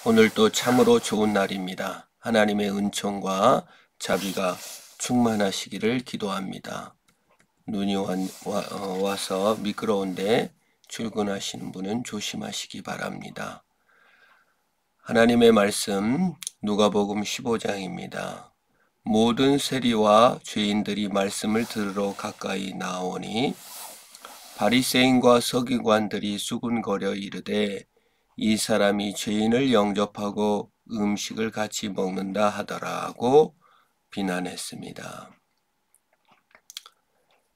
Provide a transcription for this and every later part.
오늘도 참으로 좋은 날입니다. 하나님의 은총과 자비가 충만하시기를 기도합니다. 눈이 와서 미끄러운데 출근하시는 분은 조심하시기 바랍니다. 하나님의 말씀 누가복음 15장입니다. 모든 세리와 죄인들이 말씀을 들으러 가까이 나오니 바리새인과 서기관들이 수군거려 이르되 이 사람이 죄인을 영접하고 음식을 같이 먹는다 하더라고 비난했습니다.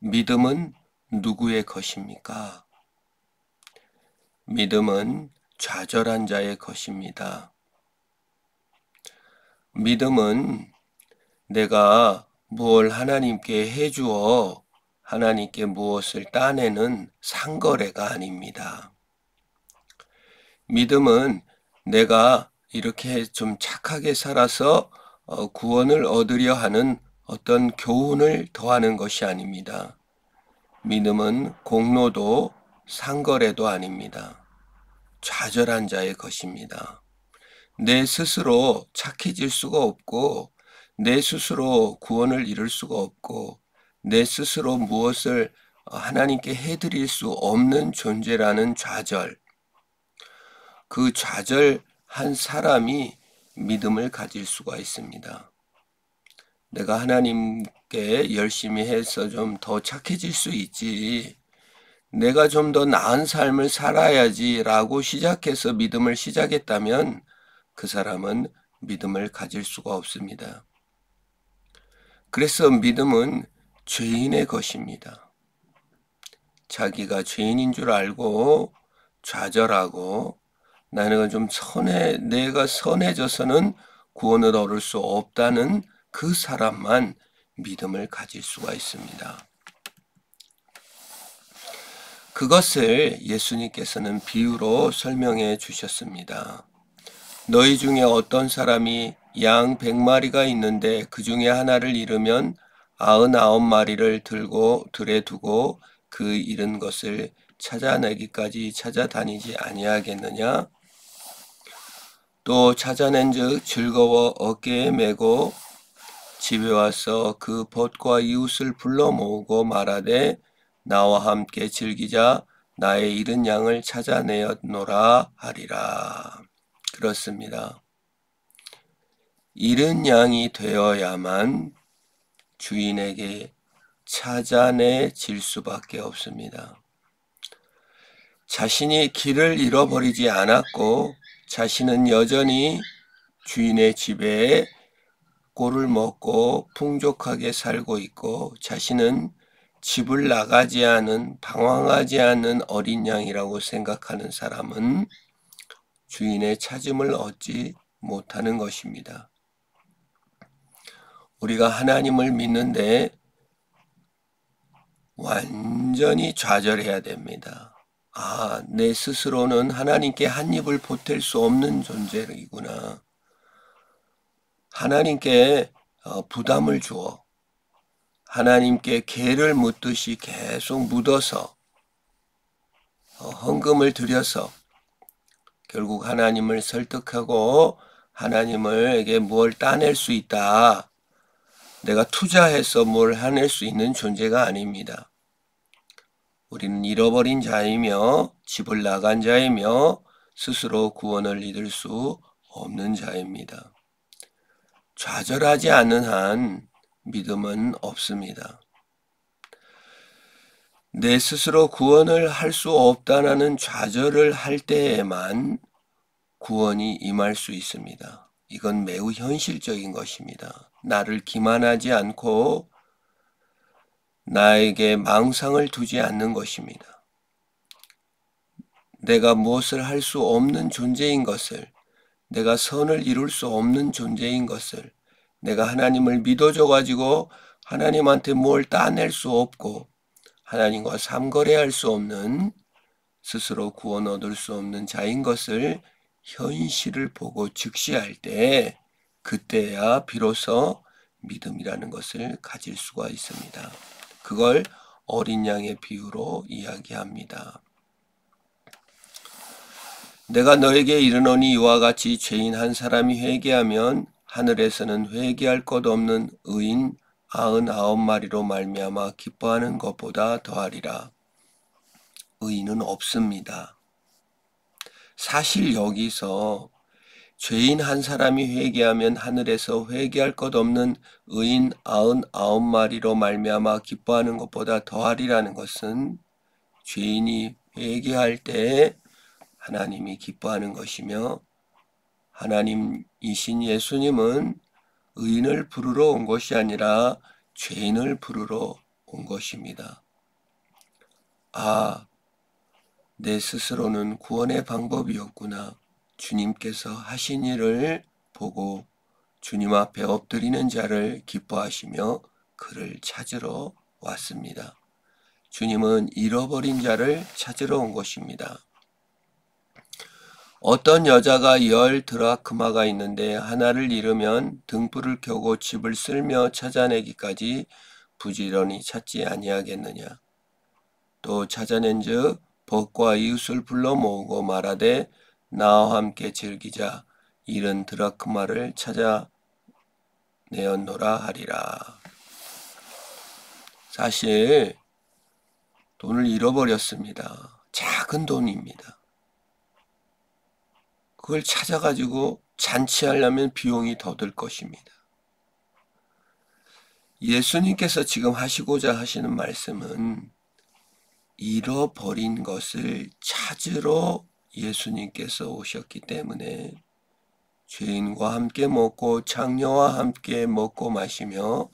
믿음은 누구의 것입니까? 믿음은 좌절한 자의 것입니다. 믿음은 내가 무엇을 하나님께 해주어 하나님께 무엇을 따내는 상거래가 아닙니다. 믿음은 내가 이렇게 좀 착하게 살아서 구원을 얻으려 하는 어떤 교훈을 더하는 것이 아닙니다. 믿음은 공로도 상거래도 아닙니다. 좌절한 자의 것입니다. 내 스스로 착해질 수가 없고 내 스스로 구원을 이룰 수가 없고 내 스스로 무엇을 하나님께 해드릴 수 없는 존재라는 좌절, 그 좌절한 사람이 믿음을 가질 수가 있습니다. 내가 하나님께 열심히 해서 좀 더 착해질 수 있지, 내가 좀 더 나은 삶을 살아야지 라고 시작해서 믿음을 시작했다면 그 사람은 믿음을 가질 수가 없습니다. 그래서 믿음은 죄인의 것입니다. 자기가 죄인인 줄 알고 좌절하고 나는 좀 내가 선해져서는 구원을 얻을 수 없다는 그 사람만 믿음을 가질 수가 있습니다. 그것을 예수님께서는 비유로 설명해 주셨습니다. 너희 중에 어떤 사람이 양 100마리가 있는데 그 중에 하나를 잃으면 99마리를 들에 두고 그 잃은 것을 찾아내기까지 찾아다니지 아니하겠느냐? 또 찾아낸즉 즐거워 어깨에 메고 집에 와서 그 벗과 이웃을 불러 모으고 말하되 나와 함께 즐기자 나의 잃은 양을 찾아내었노라 하리라. 그렇습니다. 잃은 양이 되어야만 주인에게 찾아내질 수밖에 없습니다. 자신이 길을 잃어버리지 않았고 자신은 여전히 주인의 집에 꼴을 먹고 풍족하게 살고 있고 자신은 집을 나가지 않은 방황하지 않은 어린 양이라고 생각하는 사람은 주인의 찾음을 얻지 못하는 것입니다. 우리가 하나님을 믿는데 완전히 좌절해야 됩니다. 내 스스로는 하나님께 한 입을 보탤 수 없는 존재이구나. 하나님께 부담을 주어 하나님께 개를 묻듯이 계속 묻어서 헌금을 드려서 결국 하나님을 설득하고 하나님에게 뭘 따낼 수 있다. 내가 투자해서 뭘 해낼 수 있는 존재가 아닙니다. 우리는 잃어버린 자이며 집을 나간 자이며 스스로 구원을 이룰 수 없는 자입니다. 좌절하지 않는 한 믿음은 없습니다. 내 스스로 구원을 할 수 없다는 좌절을 할 때에만 구원이 임할 수 있습니다. 이건 매우 현실적인 것입니다. 나를 기만하지 않고 나에게 망상을 두지 않는 것입니다. 내가 무엇을 할 수 없는 존재인 것을, 내가 선을 이룰 수 없는 존재인 것을, 내가 하나님을 믿어줘 가지고 하나님한테 뭘 따낼 수 없고 하나님과 삼거래할 수 없는, 스스로 구원 얻을 수 없는 자인 것을 현실을 보고 직시할 때 그때야 비로소 믿음이라는 것을 가질 수가 있습니다. 그걸 어린 양의 비유로 이야기합니다. 내가 너에게 이르노니 이와 같이 죄인 한 사람이 회개하면 하늘에서는 회개할 것 없는 의인 99마리로 말미암아 기뻐하는 것보다 더하리라. 의인은 없습니다. 사실 여기서 죄인 한 사람이 회개하면 하늘에서 회개할 것 없는 의인 99마리로 말미암아 기뻐하는 것보다 더하리라는 것은 죄인이 회개할 때 하나님이 기뻐하는 것이며, 하나님이신 예수님은 의인을 부르러 온 것이 아니라 죄인을 부르러 온 것입니다. 아, 내 스스로는 구원의 방법이 없구나. 주님께서 하신 일을 보고 주님 앞에 엎드리는 자를 기뻐하시며 그를 찾으러 왔습니다. 주님은 잃어버린 자를 찾으러 온 것입니다. 어떤 여자가 10드라크마가 있는데 하나를 잃으면 등불을 켜고 집을 쓸며 찾아내기까지 부지런히 찾지 아니하겠느냐. 또 찾아낸즉 벗과 이웃을 불러 모으고 말하되 나와 함께 즐기자. 잃은 드라크마를 찾아내었노라 하리라. 사실 돈을 잃어버렸습니다. 작은 돈입니다. 그걸 찾아가지고 잔치하려면 비용이 더 들 것입니다. 예수님께서 지금 하시고자 하시는 말씀은 잃어버린 것을 찾으러 예수님께서 오셨기 때문에 죄인과 함께 먹고 장녀와 함께 먹고 마시며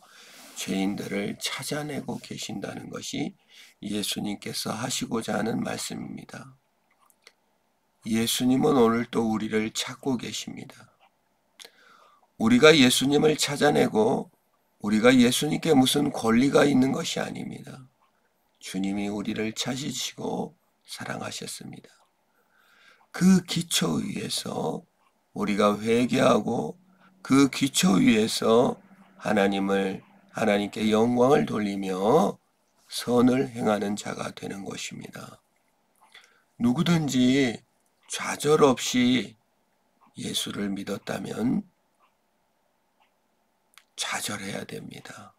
죄인들을 찾아내고 계신다는 것이 예수님께서 하시고자 하는 말씀입니다. 예수님은 오늘 또 우리를 찾고 계십니다. 우리가 예수님을 찾아내고 우리가 예수님께 무슨 권리가 있는 것이 아닙니다. 주님이 우리를 찾으시고 사랑하셨습니다. 그 기초 위에서 우리가 회개하고 그 기초 위에서 하나님께 영광을 돌리며 선을 행하는 자가 되는 것입니다. 누구든지 좌절 없이 예수를 믿었다면 좌절해야 됩니다.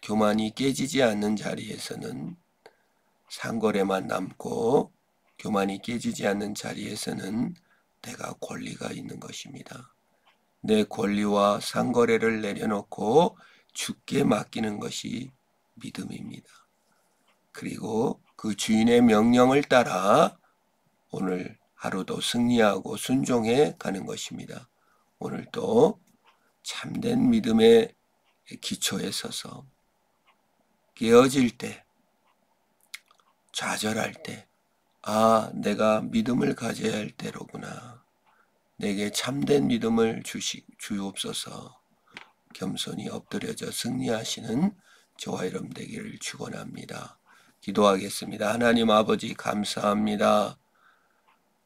교만이 깨지지 않는 자리에서는 상거래만 남고 교만이 깨지지 않는 자리에서는 내가 권리가 있는 것입니다. 내 권리와 상거래를 내려놓고 주께 맡기는 것이 믿음입니다. 그리고 그 주인의 명령을 따라 오늘 하루도 승리하고 순종해 가는 것입니다. 오늘도 참된 믿음의 기초에 서서 깨어질 때, 좌절할 때, 내가 믿음을 가져야 할 때로구나. 내게 참된 믿음을 주옵소서. 겸손히 엎드려져 승리하시는 저와 여러분 되기를 축원합니다. 기도하겠습니다. 하나님 아버지 감사합니다.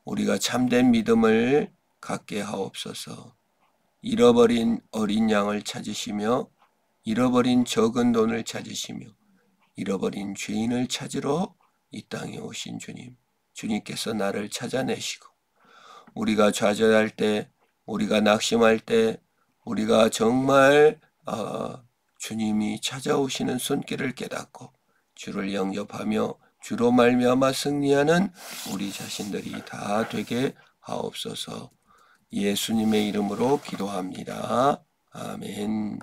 우리가 참된 믿음을 갖게 하옵소서. 잃어버린 어린 양을 찾으시며 잃어버린 적은 돈을 찾으시며 잃어버린 죄인을 찾으러 이 땅에 오신 주님, 주님께서 나를 찾아내시고 우리가 좌절할 때, 우리가 낙심할 때, 우리가 정말 주님이 찾아오시는 손길을 깨닫고 주를 영접하며 주로 말미암아 승리하는 우리 자신들이 다 되게 하옵소서. 예수님의 이름으로 기도합니다. 아멘.